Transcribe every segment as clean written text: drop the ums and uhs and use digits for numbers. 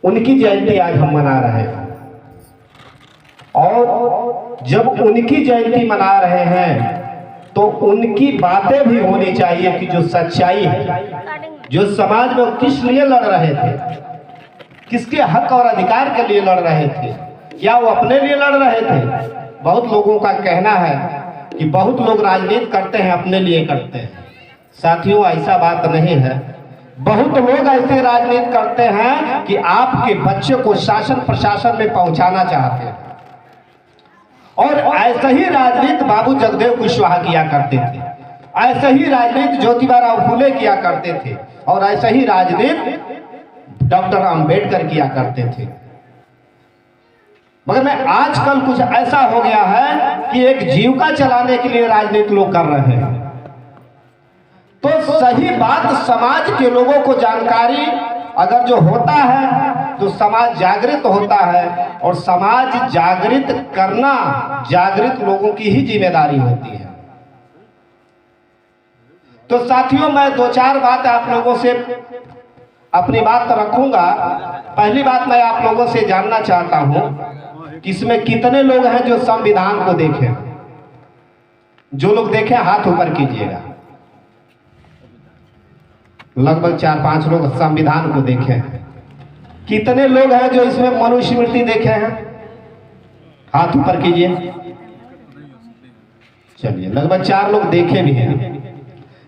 उनकी जयंती आज हम मना रहे हैं। और जब उनकी जयंती मना रहे हैं तो उनकी बातें भी होनी चाहिए कि जो सच्चाई है, जो समाज में किस लिए लड़ रहे थे, किसके हक और अधिकार के लिए लड़ रहे थे, क्या वो अपने लिए लड़ रहे थे? बहुत लोगों का कहना है कि बहुत लोग राजनीति करते हैं अपने लिए करते हैं। साथियों, ऐसा बात नहीं है। बहुत लोग ऐसे राजनीति करते हैं कि आपके बच्चे को शासन प्रशासन में पहुंचाना चाहते हैं। और ऐसा ही राजनीति बाबू जगदेव कुशवाहा किया करते थे, ऐसा ही राजनीति ज्योतिबा फूले किया करते थे, और ऐसा ही राजनीति डॉक्टर अंबेडकर किया करते थे। मगर में आजकल कुछ ऐसा हो गया है कि एक जीविका चलाने के लिए राजनीति लोग कर रहे हैं। तो सही बात समाज के लोगों को जानकारी अगर जो होता है तो समाज जागृत होता है, और समाज जागृत करना जागृत लोगों की ही जिम्मेदारी होती है। तो साथियों, मैं दो चार बात आप लोगों से अपनी बात रखूंगा। पहली बात मैं आप लोगों से जानना चाहता हूं कि इसमें कितने लोग हैं जो संविधान को देखें। जो लोग देखें हाथ ऊपर कीजिएगा। लगभग 4-5 लोग संविधान को देखें। कितने लोग हैं जो इसमें मनुस्मृति देखे हैं? हाथ ऊपर कीजिए। चलिए, लगभग 4 लोग देखे भी हैं।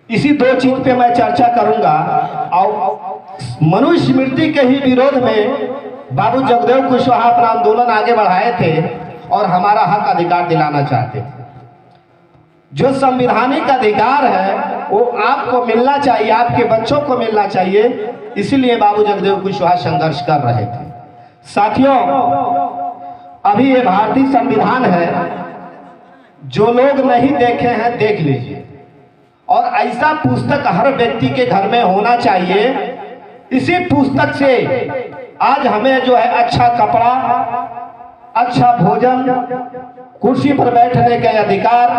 इसी 2 चीज पे मैं चर्चा करूंगा। और मनुस्मृति के ही विरोध में बाबू जगदेव कुशवाहा अपना आंदोलन आगे बढ़ाए थे और हमारा हक अधिकार दिलाना चाहते थे। जो संवैधानिक अधिकार है वो आपको मिलना चाहिए, आपके बच्चों को मिलना चाहिए। इसीलिए बाबू जगदेव कुशवाहा संघर्ष कर रहे थे। साथियों, अभी ये भारतीय संविधान है, जो लोग नहीं देखे हैं देख लीजिए। और ऐसा पुस्तक हर व्यक्ति के घर में होना चाहिए। इसी पुस्तक से आज हमें जो है अच्छा कपड़ा, अच्छा भोजन, कुर्सी पर बैठने का अधिकार,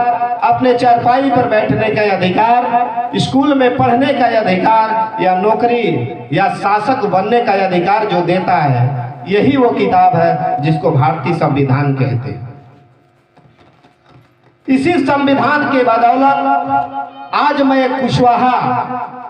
अपने चारपाई पर बैठने का अधिकार, स्कूल में पढ़ने का अधिकार, या नौकरी या शासक बनने का अधिकार जो देता है, यही वो किताब है जिसको भारतीय संविधान कहते हैं। इसी संविधान के बदौलत आज मैं कुशवाहा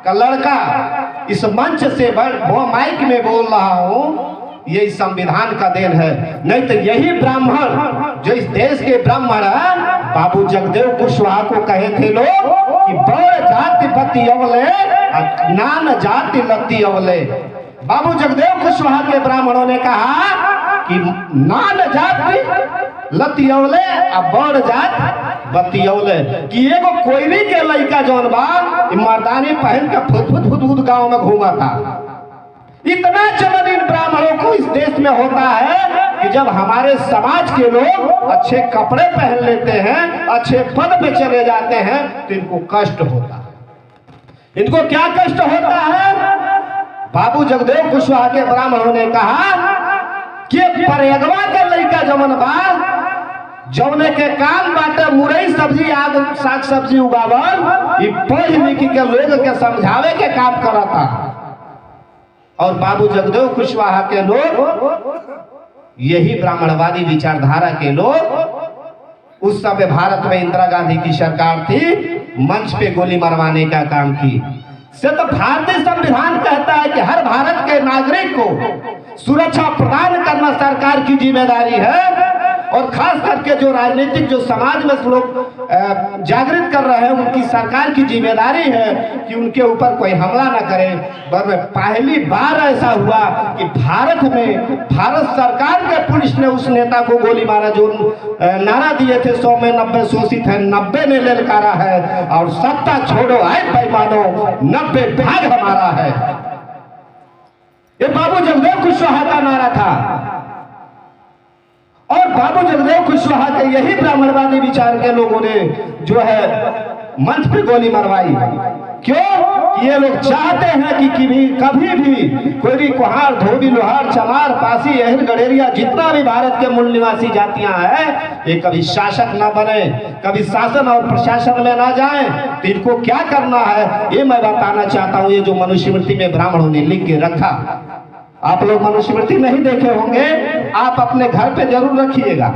का लड़का इस मंच से माइक में बोल रहा हूँ। ये इस संविधान का देन है। नहीं तो यही ब्राह्मण जो इस देश के ब्राह्मण है, बाबू जगदेव कुशवाहा को कहे थे लोग कि बड़ जाति बत्ती अवले, नान जाति लत्ती अवले। बाबू जगदेव कुशवाहा के ब्राह्मणों ने कहा कि नान जाति लत्ती अवले और बड़ जात बत्ती अवले, कि एगो कोयली के लड़का जौन बा मर्दानी पहन के फुद गांव में घूमा था। इतना चलन इन ब्राह्मणों को इस देश में होता है कि जब हमारे समाज के लोग अच्छे कपड़े पहन लेते हैं, अच्छे पद पे चले जाते हैं, तो इनको कष्ट होता है। इनको क्या कष्ट होता है? बाबू जगदेव कुशवाहा के ब्राह्मणों ने कहा कि परेगवा के लड़का जमन बा, जौने के काम बाटे मुरई सब्जी आग साग सब्जी उगावल, ये पढ़ लिख के लोग के समझावे के काम करता। और बाबू जगदेव कुशवाहा के लोग, यही ब्राह्मणवादी विचारधारा के लोग उस समय भारत में इंदिरा गांधी की सरकार थी, मंच पे गोली मरवाने का काम की। से तो भारतीय संविधान कहता है कि हर भारत के नागरिक को सुरक्षा प्रदान करना सरकार की जिम्मेदारी है। और खास करके जो राजनीतिक जो समाज में लोग जागृत कर रहे हैं, उनकी सरकार की जिम्मेदारी है कि उनके ऊपर कोई हमला न करे। पहली बार ऐसा हुआ कि भारत में भारत सरकार के पुलिस ने उस नेता को गोली मारा जो नारा दिए थे 100 में 90 शोषित है, 90 ने ललकारा है, और सत्ता छोड़ो आए बेईमानो, 90 भाग हमारा है। ये बाबू जगदेव कुशवाहा का नारा था। और बाबू जगदेव कुशवाहा के यही ब्राह्मणवादी विचार के लोगों ने जो है मंच पे गोली मरवाई। क्यों? ये लोग चाहते हैं कि कभी भी कोई कुहार, धोबी, लोहार, चमार, पासी, अहिर, गडेरिया, जितना भी भारत के मूल निवासी जातियां हैं, ये कभी शासक ना बने, कभी शासन और प्रशासन में ना जाए। तो इनको क्या करना है ये मैं बताना चाहता हूँ। ये जो मनुस्मृति में ब्राह्मणों ने लिख के रखा, आप लोग मनुस्मृति नहीं देखे होंगे, आप अपने घर पे जरूर रखिएगा।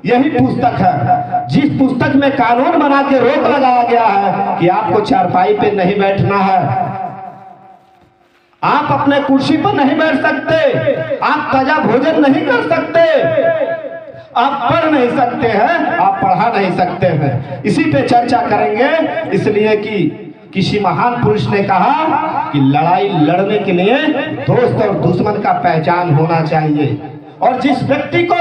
यही पुस्तक है जिस पुस्तक में कानून बना के रोक लगाया गया है कि आपको चारपाई पे नहीं बैठना है, आप अपने कुर्सी पर नहीं बैठ सकते, आप ताजा भोजन नहीं कर सकते, आप पढ़ नहीं सकते हैं, आप पढ़ा नहीं सकते हैं। इसी पे चर्चा करेंगे, इसलिए कि किसी महान पुरुष ने कहा कि लड़ाई लड़ने के लिए दोस्त और दुश्मन का पहचान होना चाहिए, और जिस व्यक्ति को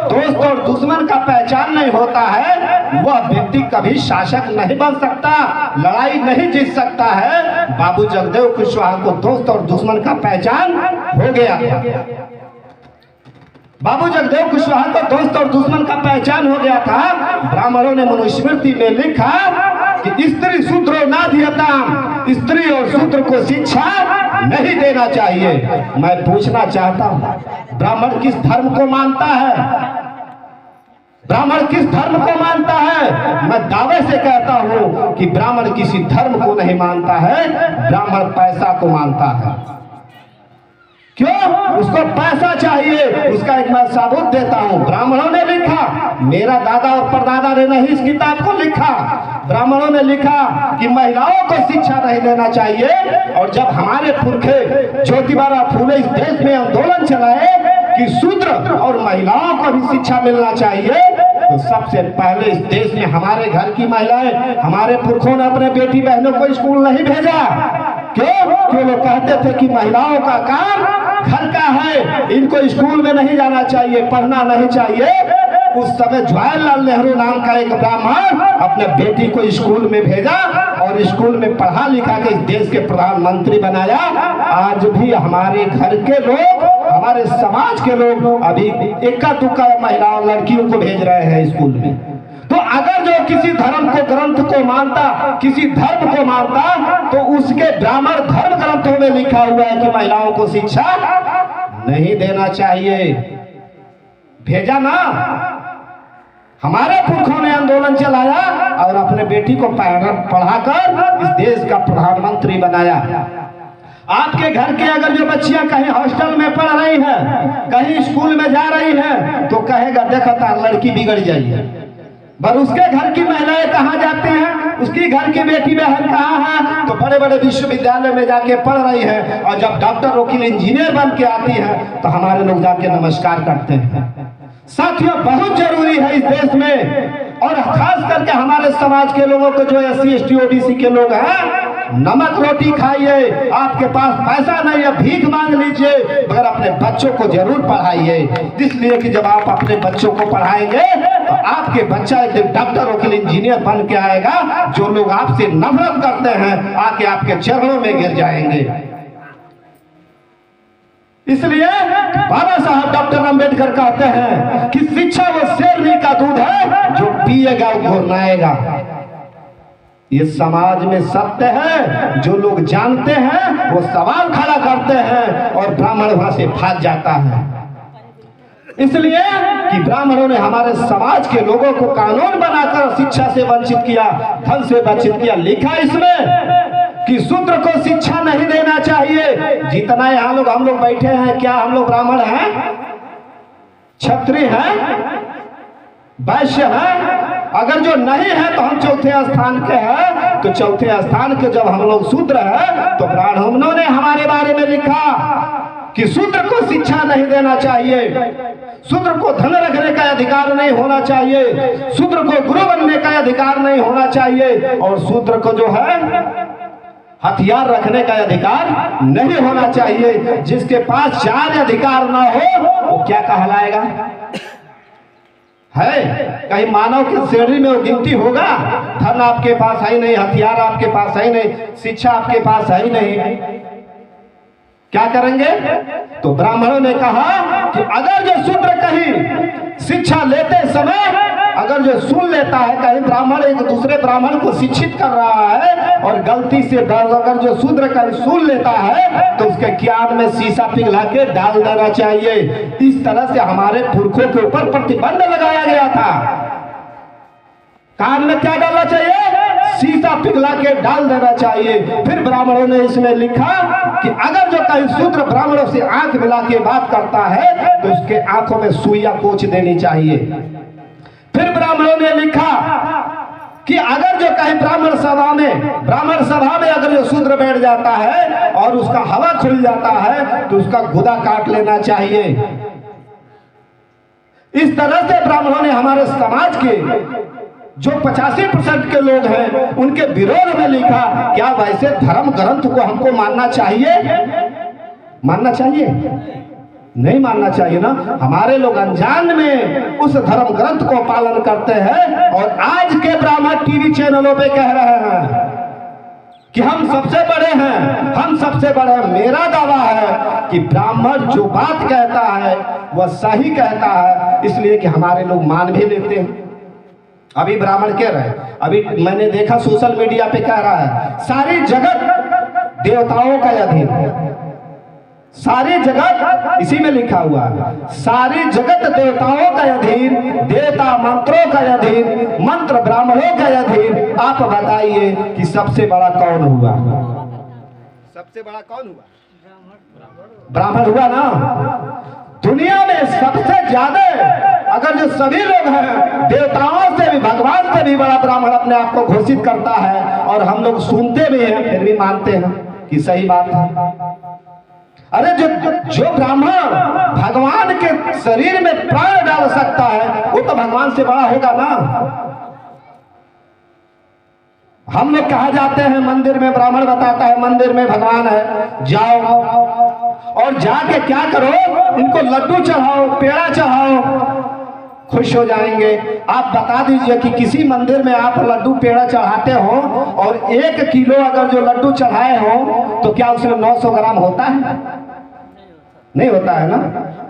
दोस्त और दुश्मन का पहचान नहीं होता है वह व्यक्ति कभी शासक नहीं बन सकता, लड़ाई नहीं जीत सकता है। बाबू जगदेव कुशवाहा को दोस्त और दुश्मन का पहचान हो गया। बाबू जगदेव कुशवाहा को दोस्त और दुश्मन का पहचान हो गया था। ब्राह्मणों ने मनुस्मृति में लिखा कि स्त्री शूद्रो नाधियताम, स्त्री और शूद्र को शिक्षा नहीं देना चाहिए। मैं पूछना चाहता हूँ, ब्राह्मण किस धर्म को मानता है? ब्राह्मण किस धर्म को मानता है? मैं दावे से कहता हूँ कि ब्राह्मण किसी धर्म को नहीं मानता है, ब्राह्मण पैसा को मानता है। क्यों? उसको पैसा चाहिए। उसका एक मैं सबूत देता हूँ। ब्राह्मणों ने लिखा, मेरा दादा और परदादा ने नहीं इस किताब को लिखा, ब्राह्मणों ने लिखा कि महिलाओं को शिक्षा नहीं देना चाहिए। और जब हमारे पुरखे ज्योतिबा फूले इस देश में आंदोलन चलाए कि शूद्र और महिलाओं को भी शिक्षा मिलना चाहिए, तो सबसे पहले इस देश में हमारे घर की महिलाएं, हमारे पुरखों ने अपने बेटी बहनों को स्कूल नहीं भेजा। क्यों? क्यों? लोग कहते थे कि महिलाओं का काम घर का है, इनको स्कूल में नहीं जाना चाहिए, पढ़ना नहीं चाहिए। उस समय जवाहरलाल नेहरू नाम का एक ब्राह्मण अपने बेटी को स्कूल में भेजा और स्कूल में पढ़ा लिखा के इस देश के प्रधानमंत्री बनाया। आज भी हमारे घर के लोग, हमारे समाज के लोग अभी इक्का दुक्का महिलाओं लड़कियों को भेज रहे हैं स्कूल में। तो अगर जो किसी धर्म को, ग्रंथ को मानता, किसी धर्म को मानता, तो उसके ब्राह्मण धर्म ग्रंथों में लिखा हुआ है कि महिलाओं को शिक्षा नहीं देना चाहिए। भेजा ना, हमारे पुरखों ने आंदोलन चलाया और अपने बेटी को पढ़ाकर इस देश का प्रधानमंत्री बनाया। आपके घर के अगर जो बच्चियां कहीं हॉस्टल में पढ़ रही हैं, कहीं स्कूल में जा रही हैं, तो कहेगा देखा लड़की बिगड़ जाइए। पर उसके घर की महिलाएं कहाँ जाती हैं, उसकी घर की बेटी बहन कहाँ है, तो बड़े बड़े विश्वविद्यालय में जाके पढ़ रही है। और जब डॉक्टर, वकील, इंजीनियर बन के आती है तो हमारे लोग जाके नमस्कार करते हैं। साथियों, बहुत जरूरी है इस देश में, और खास करके हमारे समाज के लोगों को, जो SC ST OBC के लोग हैं, नमक रोटी खाइए, आपके पास पैसा नहीं है भीख मांग लीजिए, मगर अपने बच्चों को जरूर पढ़ाइए। इसलिए कि जब आप अपने बच्चों को पढ़ाएंगे तो आपके बच्चा एक डॉक्टर, वकील, इंजीनियर बन के आएगा। जो लोग आपसे नफरत करते हैं आके आपके चरणों में गिर जाएंगे। इसलिए बाबा साहब डॉक्टर अम्बेडकर कहते हैं कि शिक्षा वो शेरनी का दूध है, जो पिएगा वो गुर्राएगा। ये समाज में सत्य है। जो लोग जानते हैं वो सवाल खड़ा करते हैं और ब्राह्मण वहां से भाग जाता है। इसलिए कि ब्राह्मणों ने हमारे समाज के लोगों को कानून बनाकर शिक्षा से वंचित किया, धन से वंचित किया। लिखा इसमें कि शूद्र को शिक्षा नहीं देना चाहिए। जितना यहाँ लोग हम लोग बैठे हैं, क्या हम लोग ब्राह्मण हैं, क्षत्रिय हैं, वैश्य हैं? अगर जो नहीं है तो हम चौथे स्थान के हैं। तो चौथे स्थान के जब हम लोग शूद्र हैं, तो ब्राह्मणों ने हमारे बारे में लिखा कि शूद्र को शिक्षा नहीं देना चाहिए, शूद्र को धन रखने का अधिकार नहीं होना चाहिए, शूद्र को गुरु बनने का अधिकार नहीं होना चाहिए, और शूद्र को जो है हथियार रखने का अधिकार नहीं होना चाहिए। जिसके पास चार अधिकार ना हो वो क्या कहलाएगा? है कहीं मानव की श्रेणी में वो गिनती होगा? धन आपके पास है ही नहीं, हथियार आपके पास है ही नहीं, शिक्षा आपके पास है ही नहीं, क्या करेंगे? तो ब्राह्मणों ने कहा कि अगर जो शूद्र कहीं शिक्षा लेते समय अगर जो सुन लेता है, कहीं ब्राह्मण एक दूसरे ब्राह्मण को शिक्षित कर रहा है और गलती से अगर जो शूद्र कहीं सुन लेता है, तो उसके ज्ञान में शीशा पिघला के डाल देना चाहिए। इस तरह से हमारे पुरखों के ऊपर प्रतिबंध लगाया गया था। कान में क्या डालना चाहिए? शीशा पिघला के डाल देना चाहिए। फिर ब्राह्मणों ने इसमें लिखा कि अगर जो कहीं शूद्र ब्राह्मणों से आंख मिला के बात करता है तो उसके आंखों में सुइया कोच देनी चाहिए। फिर ब्राह्मणों ने लिखा कि अगर जो कहीं ब्राह्मण सभा में अगर जो शूद्र बैठ जाता है और उसका हवा खुल जाता है तो उसका गुदा काट लेना चाहिए। इस तरह से ब्राह्मणों ने हमारे समाज के जो 85% के लोग हैं उनके विरोध में लिखा। क्या वैसे धर्म ग्रंथ को हमको मानना चाहिए? नहीं मानना चाहिए ना। हमारे लोग अनजान में उस धर्म ग्रंथ को पालन करते हैं और आज के ब्राह्मण टीवी चैनलों पे कह रहे हैं कि हम सबसे बड़े हैं। मेरा दावा है कि ब्राह्मण जो बात कहता है वह सही कहता है, इसलिए कि हमारे लोग मान भी लेते हैं। अभी ब्राह्मण कह रहे हैं, अभी मैंने देखा सोशल मीडिया पे कह रहा है सारी जगत देवताओं का अधीन है। सारी जगत इसी में लिखा हुआ है, सारी जगत देवताओं का अधीन, देवता मंत्रों का अधीन, मंत्र ब्राह्मणों का अधीन। आप बताइए कि सबसे बड़ा कौन हुआ? ब्राह्मण हुआ ना। दुनिया में सबसे ज्यादा अगर जो सभी लोग हैं देवताओं से भी, भगवान से भी बड़ा ब्राह्मण अपने आप को घोषित करता है और हम लोग सुनते भी हैं, फिर भी मानते हैं कि सही बात है। अरे जो ब्राह्मण भगवान के शरीर में प्राण डाल सकता है वो तो भगवान से बड़ा होगा ना। हम लोग कहा जाते हैं मंदिर में, ब्राह्मण बताता है मंदिर में भगवान है, जाओ और जाके क्या करो, इनको लड्डू चढ़ाओ, पेड़ा चढ़ाओ, खुश हो जाएंगे। आप बता दीजिए कि किसी मंदिर में आप लड्डू पेड़ा चढ़ाते हो और 1 किलो अगर जो लड्डू चढ़ाए हो तो क्या उसमें 900 ग्राम होता है? नहीं होता है ना।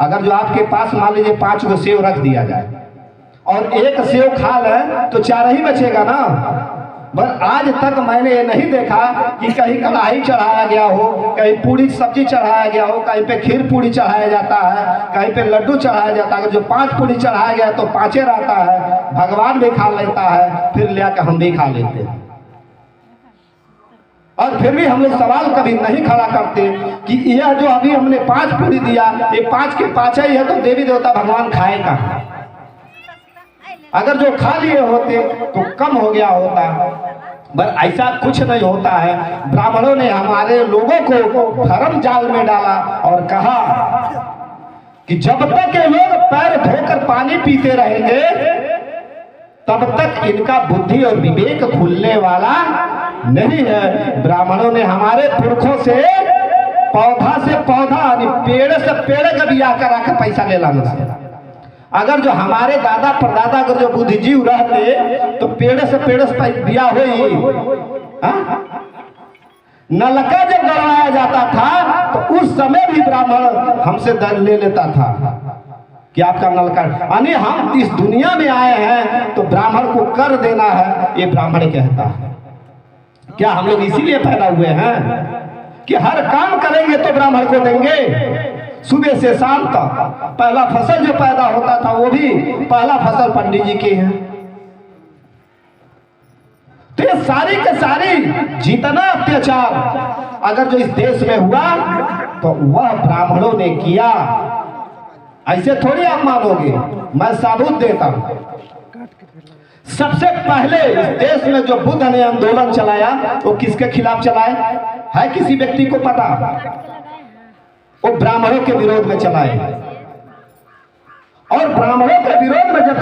अगर जो आपके पास मान लीजिए 5 गो सेव रख दिया जाए और 1 सेव खा ले तो 4 ही बचेगा ना। बस आज तक मैंने ये नहीं देखा कि कहीं कढ़ाई चढ़ाया गया हो, कहीं पूरी सब्जी चढ़ाया गया हो, कहीं पे खीर पूरी चढ़ाया जाता है, कहीं पे लड्डू चढ़ाया जाता है। अगर जो 5 पूरी चढ़ाया गया तो 5 रहता है, भगवान भी खा लेता है, फिर ले आकर हम भी खा लेते हैं। और फिर भी हम लोग सवाल कभी नहीं खड़ा करते कि यह जो अभी हमने 5 पूरी दिया, ये 5 के 5 ही है तो देवी देवता भगवान खाएगा। अगर जो खा लिए होते तो कम हो गया होता, पर ऐसा कुछ नहीं होता है। ब्राह्मणों ने हमारे लोगों को धर्म जाल में डाला और कहा कि जब तक ये लोग पैर धोकर पानी पीते रहेंगे तब तक इनका बुद्धि और विवेक खुलने वाला नहीं है। ब्राह्मणों ने हमारे पुरखों से पौधा से पौधा, पेड़ से पेड़ का बिया करा के पैसा ले लाना से। अगर जो हमारे दादा परदादा अगर जो बुद्धिजीव रहते तो पेड़ से बिया हुई। नलका जब गड़वाया जाता था तो उस समय भी ब्राह्मण हमसे दर ले लेता था कि आपका नलका, यानी हम इस दुनिया में आए हैं तो ब्राह्मण को कर देना है, ये ब्राह्मण कहता है। क्या हम लोग इसीलिए पैदा हुए हैं कि हर काम करेंगे तो ब्राह्मण को देंगे? सुबह से शाम तक पहला फसल जो पैदा होता था वो भी पहला फसल पंडित जी की है। तो ये सारी के सारी जितना अत्याचार अगर जो इस देश में हुआ तो वह ब्राह्मणों ने किया। ऐसे थोड़ी आप मानोगे, मैं सबूत देता हूं। सबसे पहले इस देश में जो बुद्ध ने आंदोलन चलाया वो किसके खिलाफ चलाए है? किसी व्यक्ति को पता? वो ब्राह्मणों के विरोध में चलाए। और ब्राह्मणों के विरोध में जब